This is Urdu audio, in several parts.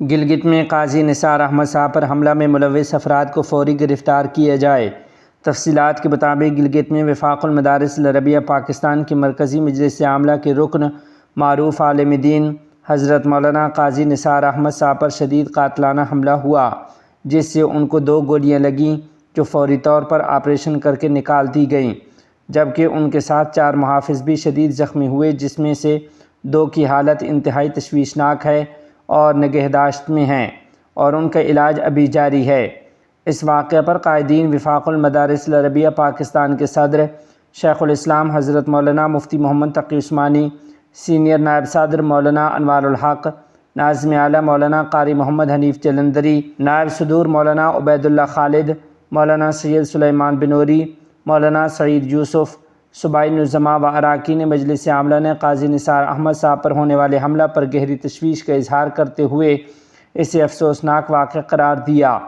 گلگت میں قاضی نثار احمد صاحب پر حملہ میں ملوث افراد کو فوری گرفتار کیا جائے۔ تفصیلات کے مطابق گلگت میں وفاق المدارس العربیہ پاکستان کے مرکزی مجلس عاملہ کے رکن معروف عالم دین حضرت مولانا قاضی نثار احمد صاحب پر شدید قاتلانہ حملہ ہوا، جس سے ان کو 2 گولیاں لگیں جو فوری طور پر آپریشن کر کے نکال دی گئیں، جبکہ ان کے ساتھ 4 محافظ بھی شدید زخمی ہوئے، جس میں سے 2 کی حالت انتہائی تشویشناک ہے اور نگہداشت میں ہیں اور ان کا علاج ابھی جاری ہے۔ اس واقعہ پر قائدین وفاق المدارس العربیہ پاکستان کے صدر شیخ الاسلام حضرت مولانا مفتی محمد تقی عثمانی، سینئر نائب صدر مولانا انوار الحق، ناظم اعلیٰ مولانا قاری محمد حنیف جلندری، نائب صدور مولانا عبید اللہ خالد، مولانا سید سلیمان بنوری، مولانا سعید یوسف، صوبائی نظماء و اراکین مجلس عاملہ نے قاضی نثار احمد صاحب پر ہونے والے حملہ پر گہری تشویش کا اظہار کرتے ہوئے اسے افسوسناک واقعہ قرار دیا۔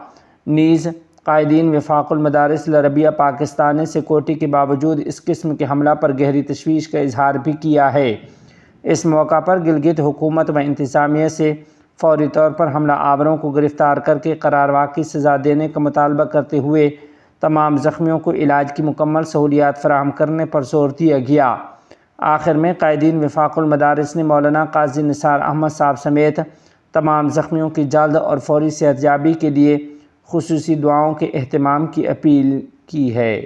نیز قائدین وفاق المدارس العربیہ پاکستان نے سیکورٹی کے باوجود اس قسم کے حملہ پر گہری تشویش کا اظہار بھی کیا ہے۔ اس موقع پر گلگت حکومت و انتظامیہ سے فوری طور پر حملہ آوروں کو گرفتار کر کے قراروا کی سزا دینے کا مطالبہ کرتے ہوئے تمام زخمیوں کو علاج کی مکمل سہولیات فراہم کرنے پر زور دیا گیا۔ آخر میں قائدین وفاق المدارس نے مولانا قاضی نثار احمد صاحب سمیت تمام زخمیوں کی جلد اور فوری صحت یابی کے لیے خصوصی دعاؤں کے اہتمام کی اپیل کی ہے۔